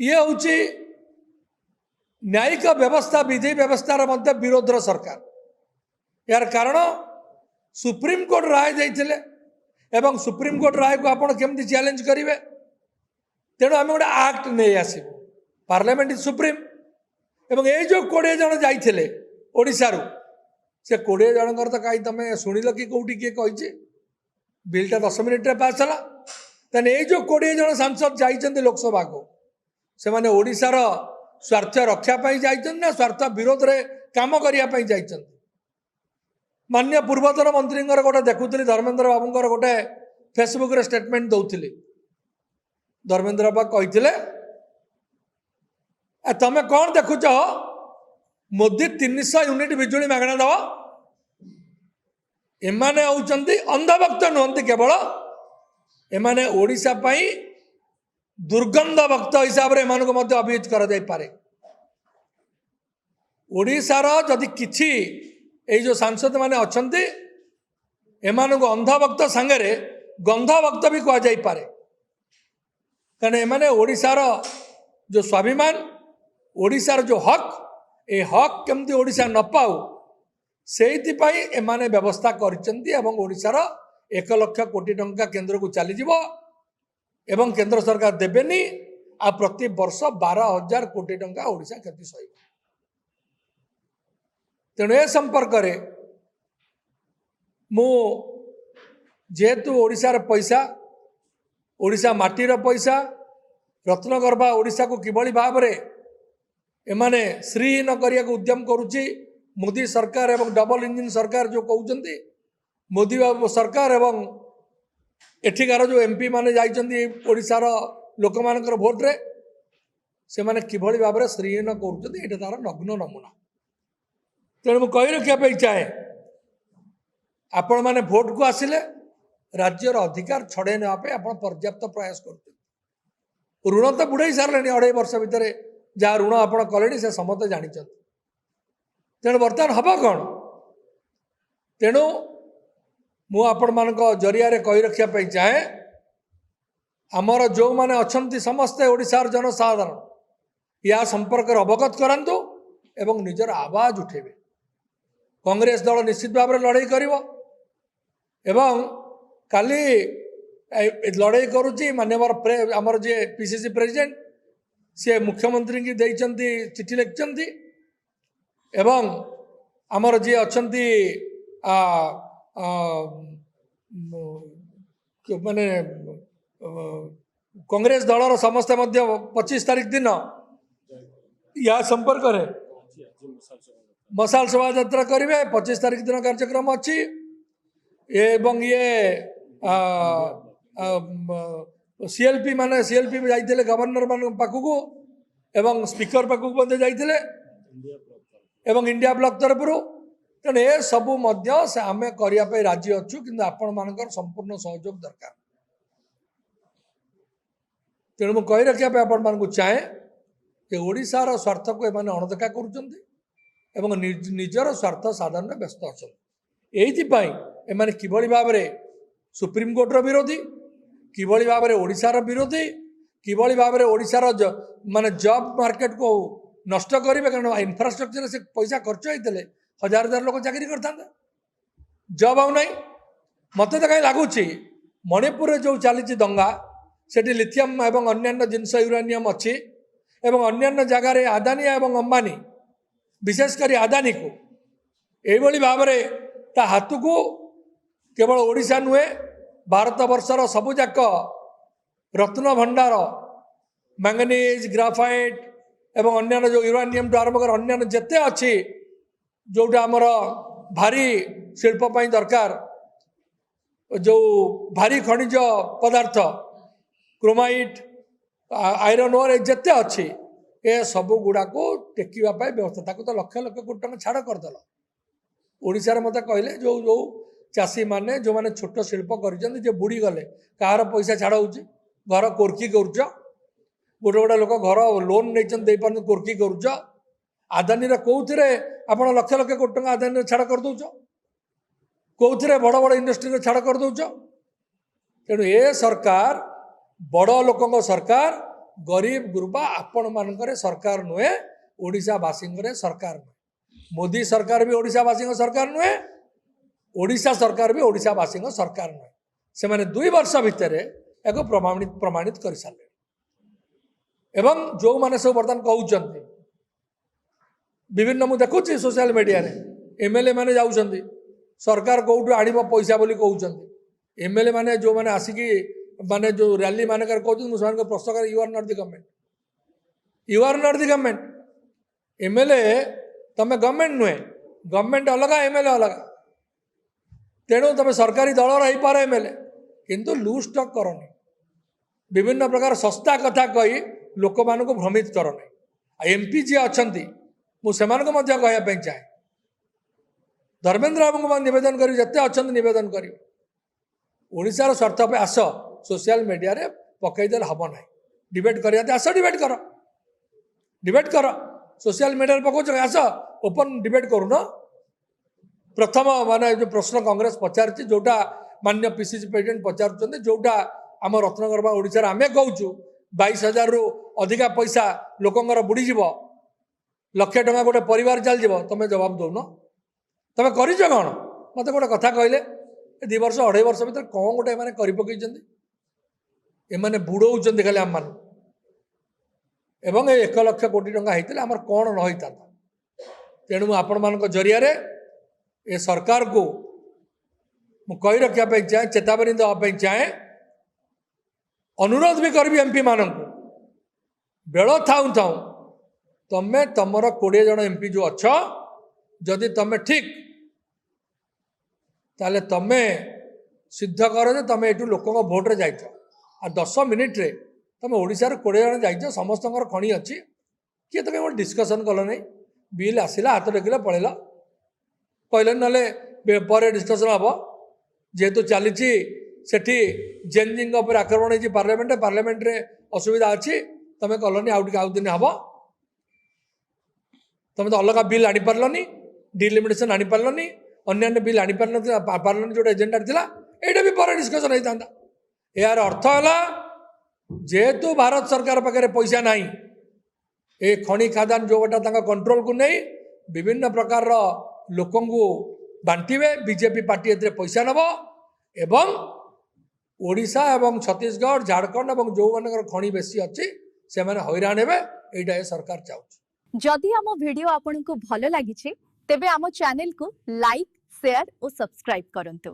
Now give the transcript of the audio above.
ये हूँ न्यायिक व्यवस्था विधि व्यवस्थार मध्य विरोधर सरकार। यार कारण सुप्रीमकोर्ट राय देते एवं सुप्रीमकोर्ट राय को आप केमती चैलेंज करेंगे। तेणु आम गोटे आक्ट नहीं आसबू पार्लियामेंट इज सुप्रीम एवं ये जो 20 जन जाइए ओडिशारू से 20 जनकर तो कहीं तुम शुणिल कि कौटी किए कही बिलटा 10 मिनिट्रे पास है तेने ये जो 20 जन सांसद जाइए लोकसभा को से माने ओडिशार स्वार्थ रक्षापी जाइए ना स्वार्थ विरोध में काम करने जाइए। माननीय पूर्वतन मंत्री गोटे देखुली धर्मेन्द्र बाबूंर गोटे फेसबुक रे स्टेटमेंट दौली। धर्मेन्द्र बाबू कही तमें कौन देखुच मोदी 300 यूनिट बिजुली मागणा दब एमाने होउचंती अंधभक्त नुहंती केवल एमाने ओडिशा पई दुर्गंध भक्त हिसाब से एमानक मध्य अभिहित करा जाय पारे। ओडिशार जदि किछि ए जो सांसद माने अछंती एमानक अंधभक्त सांगरे गंधभक्त भी कहा जाय पारे। कारण एमाने ओडिशार जो स्वाभिमान ओडिशार जो हक ए हक केमती ओडिशा न पाऊ से एमाने व्यवस्था करिसेंती एवं ओडिशार 1 लाख कोटी टंका केंद्र को चली जिवो एवं केंद्र सरकार देबेनी आ प्रति वर्ष 12,000 कोटी टंका ओडिशा क्षति सही। तेणु ए संपर्क रे मु जेहेतु ओडिशार पैसा ओडिशा माटीर पैसा रत्नगर्भा ओडिशा को किभली भाव रे एमाने श्रीहीन करिया को उद्यम करुची मोदी सरकार एवं डबल इंजिन सरकार जो कहते मोदी बाबू सरकार एवं एठिकार जो एमपी माने जाइछन्ती ओडिशार लोक मानकर भोट रे से माने किभली भाव रे श्रीहीन करुचंती एटा तार नग्न नमूना। तेणु मु कहि रखिया पे चाहे आपण माने भोट को आसिले राज्यर अधिकार छड़े नापे आपण पर्याप्त प्रयास करते। ऋण तो बुढ़ाई सारे 2.5 वर्ष भितर जहाँ ऋण आपण कले से समस्त जानी। तेणु बर्तमान हम कौन तेणु मु आपण मान जरिया कही रखा चाहे आमर जो मैंने अच्छा समस्ते ओडिशार जनसाधारण या संपर्क अवगत करातु एवं निजर आवाज उठेबे। कांग्रेस दल निश्चित भाव लड़ाई कर काली लड़ाई करुच्ची माननीय आमर जे पीसीसी प्रेसिडेंट सी मुख्यमंत्री की देइचंती चिठी लिखिचंती एवं आमर जी अच्छी माने कांग्रेस दलर समस्ते 25 तारीख दिन या संपर्क रे मसाल शोभा यात्रा करेंगे। 25 तारीख दिन कार्यक्रम अच्छी एवं ये सीएलपी माने सीएलपी जाइए गवर्नर मान पाखक एवं स्पीकर पाखक जाइए एवं इंडिया ब्लॉक तरफ तेणु ए सबू से आम करने राजी अच्छु कि आपण मानकर संपूर्ण सहयोग दरकार। तेणु मुझे कही रखा आपण मान चाहे कि ओडिशार स्वार्थ को एमाने अणदेखा करुँच निजर स्वार्थ साधन व्यस्त अच्छा। एमाने किभली भाव में सुप्रीमकोर्टर विरोधी किभली भाव में ओडिशार विरोधी किभली भाव में ओडिशार माने जॉब मार्केट को नष्ट करेंगे। कारण इंफ्रास्ट्रक्चर से पैसा खर्च होते 1000 लोग चाकरी करता जॉब आउ ना मत तो कहीं लगुच मणिपुर जो चली दंगा से लिथियम एवं अन्य जिनस यूरानियम अच्छी एवं अन्य जगार आदानी एवं अंबानी विशेषकर आदानी को यही भाव में ता हाथ को केवल ओडिशा नुहे भारत वर्षर सबुजाक रत्न भंडार मैंगनीज ग्राफाइट एवं अन्य जो यूरानियम टू आरंभ कर अन्य जेते अच्छी जोटा आमर भारी शिल्पपाई दरकार जो भारी खनिज पदार्थ क्रोमाइट आयरन ओर जेते अच्छी ए सब गुड़ा को टेकवाई व्यवस्था तो लक्ष लक्ष कोटी टका छाड़ करदेल। ओडिशार मत कहले जो जो चाषी मैंने जो मैंने छोट शिल्प कर बुड़ी गले कहार पैसा छाड़ हो घर कोर्की करुच गोटे गोटे लोक घर लोन नहीं कोर्की करुच आदानी कौन आप लक्ष लक्ष कोटी टका आदानी छाड़ कर दौच कौन बड़ बड़ इंडस्ट्री छाड़ कर दौच। तेणु ए सरकार बड़ लोक सरकार गरीब गुरुबा आपण मानकर सरकार नुहे ओडिशावासी सरकार नुहे मोदी सरकार भी ओडिशावासी सरकार नुहे ओडिशा सरकार भी ओडिशावासी सरकार नुहे से माने 2 वर्ष भितर एक प्रमाणित कर सारे एवं जो माने सब बर्तमान कहउचंती विभिन्न मु देखुची सोशल मीडिया रे एमएलए माने जाउचंती सरकार कोउटू आनिबो पैसा बोली कहउचंती एमएलए माने जो माने आसिकी माने जो रैली माने कर कहउचंती मुसलमान को प्रश्न कर you are not the government you are not the government MLA तमे गवर्नमेंट नुहे गवर्नमेंट अलग एमएलए अलग तेणु तमे सरकारी दल रही पारे एमएलए किंतु लूज टॉक करनी विभिन्न प्रकार सस्ता कथा कही लोक मान को भ्रमित करनी एमपी जी अच्छा मुझे कहवाई चाहे धर्मेंद्र बाबू को निवेदन कर जिते अच्छा निवेदन कर ओडार स्वार्थ पे आस सोशल मीडिया रे पकईदे हम ना डिबेट कर आस डिबेट कर सोशल मीडिया पकाच आस ओपन डिबेट करून प्रथम माने जो प्रश्न कांग्रेस पचार जोटा मान्य पीसीसी प्रेसिडेंट पचार जोटा आम रत्नगर ओडिशा आमे कहूँ 22,000 रु अधिका पैसा लोकंर बुड़ीज लक्ष टଙ୍କା गोटे परिवार चल तुम जवाब दौन तुम कर कौन मत गोटे कथा कहले 2 वर्ष 2.5 वर्ष भर कौन गोटे मैंने कर पकईने बुड़ौं खाली आम मान एवं 1 लाख कोटी टଙ୍କା होता आमर कौन न होता तेणु आपण मान जरिया ए सरकार को मु कही रखा चाहे चेतावनी देवाई चाहे अनुरोध भी करी एमपी मान बेल थाऊ थाऊ तमें तुमर 20 जन एमपी जो अच्छा जदि तुम ठीक ताले तमें सिद्ध कर तुम ये लोक भोट्रे जाइच आ 10 मिनिट रे तुम ओडिशार 20 जन जाइच समस्त खणी अच्छी किए तुम गोटे डिस्कसन कल नहीं बिल आसला हाथ टेकिल पलैल कहले ना डिस्कसन हम जेहेतु चली सेठी जेनजिंग आक्रमण हो पार्लियामेंट रे असुविधा अच्छी तुम कलनी आउ दिन हम तुम तो अलग बिल आनी पार्लनी डिलिमिटेशन आनी पार्लनी अन्य बिल आनी पार्लनी जो एजेंडा था यहाँ भी पर डिस्कसन होता यार अर्थ है जेहेतु भारत सरकार पाखे पैसा ना ये खनि खादान जो गोटा कंट्रोल को नहीं विभिन्न प्रकार लोक बांटे बीजेपी पार्टी ए पैसा नब एवं ओडिशा एवं छत्तीसगढ़ झारखंड एवं जो मान खनि बेसी अच्छी से हैरान हे यहाँ सरकार चाहूँ जदि आम वीडियो आपन को भल लगी तेबे आम चैनल को लाइक शेयर और सब्सक्राइब करंतु।